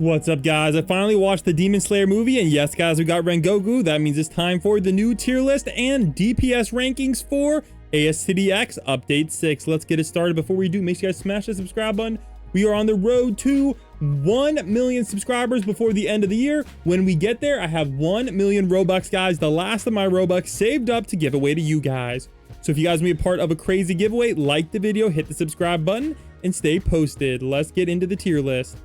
What's up, guys? I finally watched the Demon Slayer movie, and yes, guys, we got Rengoku. That means it's time for the new tier list and DPS rankings for ASTD X Update 6. Let's get it started. Before we do, make sure you guys smash the subscribe button. We are on the road to 1 million subscribers before the end of the year. When we get there, I have 1 million Robux, guys, the last of my Robux saved up to give away to you guys. So if you guys want to be a part of a crazy giveaway, like the video, hit the subscribe button, and stay posted. Let's get into the tier list.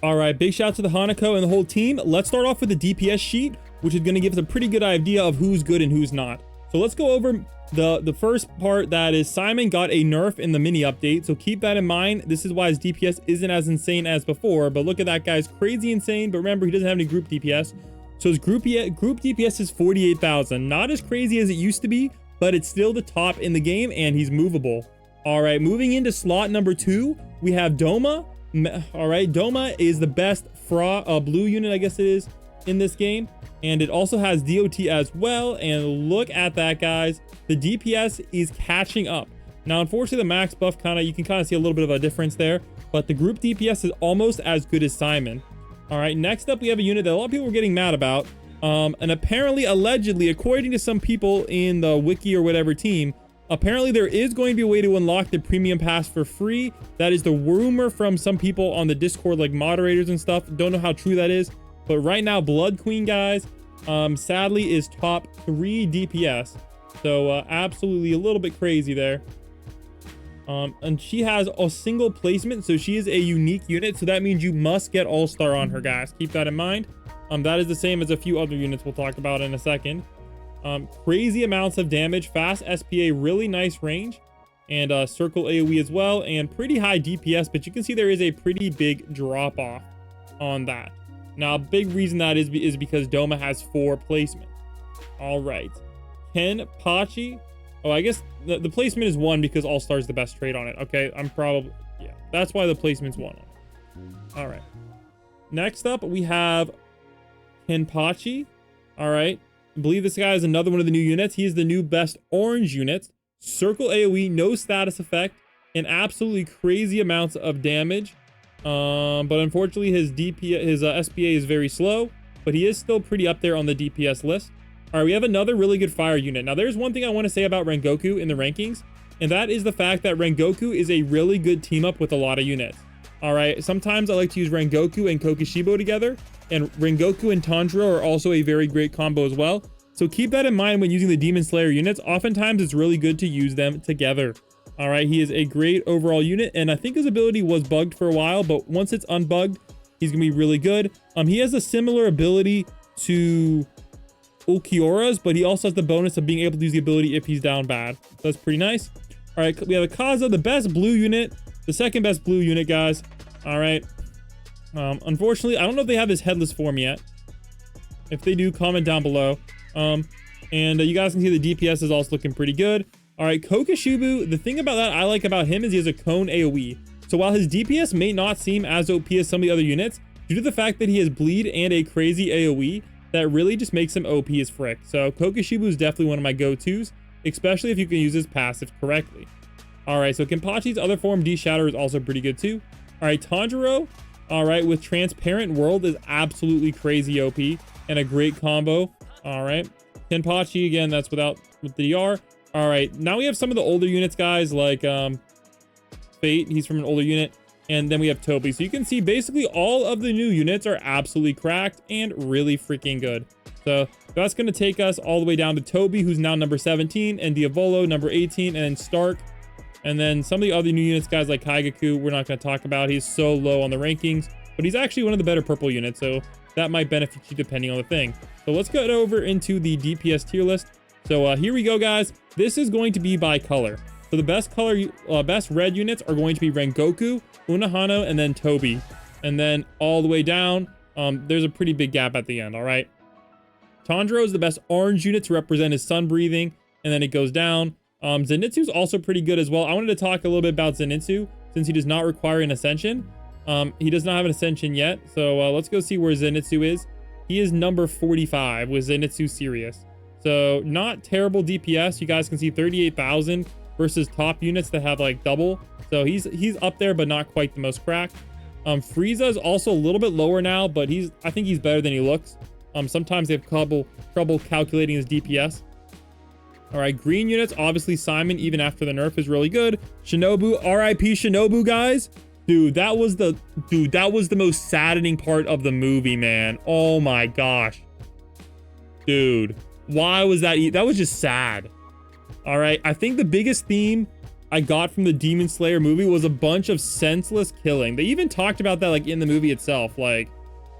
All right, big shout out to the Hanako and the whole team. Let's start off with the DPS sheet, which is going to give us a pretty good idea of who's good and who's not. So let's go over the first part. That is, Simon got a nerf in the mini update, so keep that in mind. This is why his DPS isn't as insane as before, but look at that, guy's crazy insane. But remember, he doesn't have any group DPS, so his group DPS is 48,000. Not as crazy as it used to be, but it's still the top in the game, and he's movable. All right, moving into slot number 2, we have Doma. All right, Doma is the best blue unit, I guess it is, in this game, and it also has DOT as well. And look at that, guys, the DPS is catching up. Now, unfortunately, the max buff you can kind of see a little bit of a difference there, but the group DPS is almost as good as Simon. All right, next up, we have a unit that a lot of people were getting mad about, and apparently, allegedly, according to some people in the wiki or whatever team, apparently there is going to be a way to unlock the premium pass for free. That is the rumor from some people on the Discord, like moderators and stuff. Don't know how true that is, but right now Blood Queen, guys, sadly is top 3 DPS, so absolutely a little bit crazy there. And she has a single placement, so she is a unique unit, so that means you must get all-star on her, guys. Keep that in mind. That is the same as a few other units we'll talk about in a second. Crazy amounts of damage, fast SPA, really nice range, and circle AoE as well, and pretty high DPS, but you can see there is a pretty big drop off on that. Now, a big reason that is because Doma has 4 placement. All right, Kenpachi. Oh, I guess the placement is 1 because All-Star is the best trait on it. Okay, yeah, that's why the placement's 1 on it. All right, next up we have Kenpachi. All right, I believe this guy is another one of the new units. He is the new best orange unit. Circle AoE, no status effect, and absolutely crazy amounts of damage. But unfortunately, his SPA is very slow, but he is still pretty up there on the DPS list. All right, we have another really good fire unit. Now, there's one thing I want to say about Rengoku in the rankings, and that is the fact that Rengoku is a really good team up with a lot of units. All right, sometimes I like to use Rengoku and Kokishibo together, and Rengoku and Tanjiro are also a very great combo as well. So keep that in mind when using the Demon Slayer units. Oftentimes it's really good to use them together. All right, he is a great overall unit, and I think his ability was bugged for a while, but once it's unbugged, he's gonna be really good. He has a similar ability to Ulquiorra's, but he also has the bonus of being able to use the ability if he's down bad. So that's pretty nice. All right, we have Akaza, the best blue unit, the second best blue unit, guys. All right. Unfortunately, I don't know if they have his headless form yet. If they do, comment down below. You guys can see the DPS is also looking pretty good. All right, Kokishibo, the thing about that I like about him is he has a cone AoE. So while his DPS may not seem as OP as some of the other units, due to the fact that he has bleed and a crazy AoE, that really just makes him OP as frick. So Kokishibo is definitely one of my go-tos, especially if you can use his passive correctly. All right, so Kenpachi's other form, D-Shatter, is also pretty good too. All right, Tanjiro, all right, with Transparent World is absolutely crazy OP and a great combo. All right, Kenpachi, again, that's with the DR. All right, now we have some of the older units, guys, like Fate, he's from an older unit, and then we have Toby. So you can see basically all of the new units are absolutely cracked and really freaking good. So that's going to take us all the way down to Toby, who's now number 17, and Diavolo, number 18, and then Stark. And then some of the other new units, guys, like Kaigaku, we're not going to talk about. He's so low on the rankings, but he's actually one of the better purple units, so that might benefit you depending on the thing. So let's get over into the DPS tier list. So here we go, guys. This is going to be by color. So the best red units are going to be Rengoku, Unohana, and then Toby. And then all the way down, there's a pretty big gap at the end, all right? Tanjiro is the best orange unit to represent his sun breathing, and then it goes down. Zenitsu's also pretty good as well. I wanted to talk a little bit about Zenitsu since he does not require an ascension. He does not have an ascension yet, so let's go see where Zenitsu is. He is number 45 with Zenitsu Sirius. So not terrible DPS. You guys can see 38,000 versus top units that have like double. So he's up there, but not quite the most cracked. Frieza is also a little bit lower now, but I think he's better than he looks. Sometimes they have trouble calculating his DPS. All right, green units, obviously Simon, even after the nerf, is really good. Shinobu, RIP Shinobu, guys. Dude, that was the most saddening part of the movie, man. Oh my gosh. Dude, why was that? That was just sad. All right, I think the biggest theme I got from the Demon Slayer movie was a bunch of senseless killing. They even talked about that like in the movie itself, like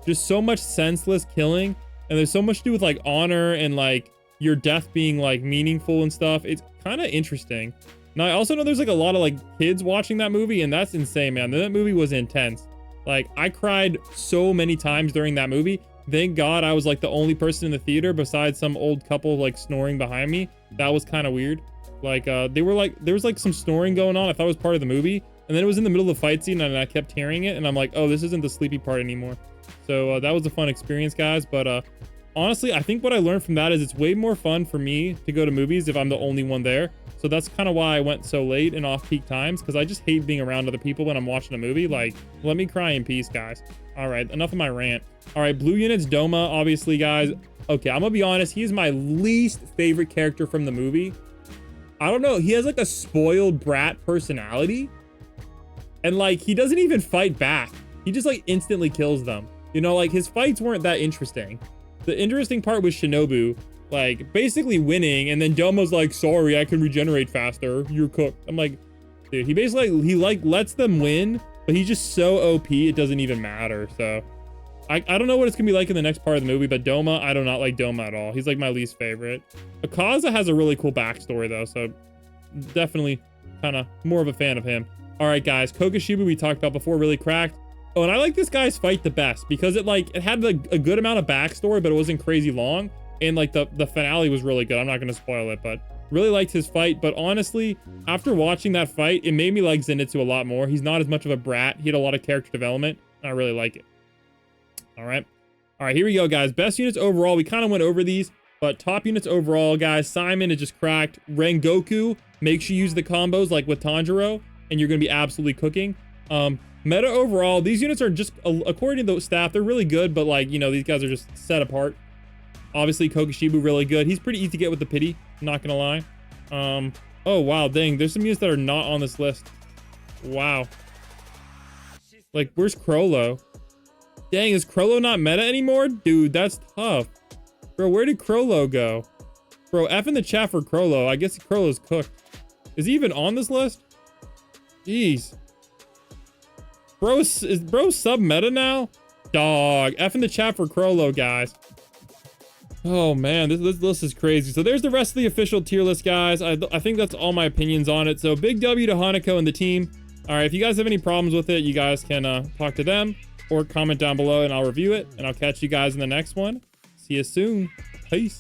just so much senseless killing. And there's so much to do with like honor and like your death being like meaningful and stuff. It's kind of interesting. Now I also know there's like a lot of like kids watching that movie, and that's insane, man. That movie was intense. Like I cried so many times during that movie. Thank God I was like the only person in the theater besides some old couple like snoring behind me. That was kind of weird. Like there was like some snoring going on. I thought it was part of the movie, and then it was in the middle of the fight scene, and I kept hearing it, and I'm like, oh, this isn't the sleepy part anymore. So that was a fun experience, guys. But honestly, I think what I learned from that is it's way more fun for me to go to movies if I'm the only one there. So that's kind of why I went so late and off peak times, because I just hate being around other people when I'm watching a movie. Like, let me cry in peace, guys. All right, enough of my rant. All right, blue units, Doma, obviously, guys. Okay, I'm gonna be honest. He's my least favorite character from the movie. I don't know. He has like a spoiled brat personality. And like, he doesn't even fight back. He just like instantly kills them. You know, like his fights weren't that interesting. The interesting part was Shinobu, like basically winning, and then Doma's like, sorry, I can regenerate faster. You're cooked. I'm like, dude, he basically, he like lets them win, but he's just so OP, it doesn't even matter. So I don't know what it's gonna be like in the next part of the movie, but Doma, I do not like Doma at all. He's like my least favorite. Akaza has a really cool backstory though, so definitely kind of more of a fan of him. All right, guys, Kokoshibu we talked about before, really cracked. Oh, and I like this guy's fight the best because it had like a good amount of backstory, but it wasn't crazy long. And like the finale was really good. I'm not going to spoil it, but really liked his fight. But honestly, after watching that fight, it made me like Zenitsu a lot more. He's not as much of a brat. He had a lot of character development. And I really like it. All right. All right, here we go, guys. Best units overall. We kind of went over these, but top units overall, guys. Simon is just cracked. Rengoku, make sure you use the combos like with Tanjiro, and you're going to be absolutely cooking. Meta overall, these units are just, according to the staff, they're really good, but like, you know, these guys are just set apart. Obviously, Kokoshibu, really good. He's pretty easy to get with the pity, not gonna lie. Oh, wow, dang, there's some units that are not on this list. Wow. Like, where's Crollo? Dang, is Crollo not meta anymore? Dude, that's tough. Bro, where did Crollo go? Bro, F in the chat for Crollo. I guess Crollo's cooked. Is he even on this list? Jeez. Bro, is bro sub meta now? Dog. F in the chat for Crollo, guys. Oh man, this list is crazy. So there's the rest of the official tier list, guys. I think that's all my opinions on it. So big W to Hanako and the team. All right, if you guys have any problems with it, you guys can talk to them or comment down below and I'll review it. And I'll catch you guys in the next one. See you soon. Peace.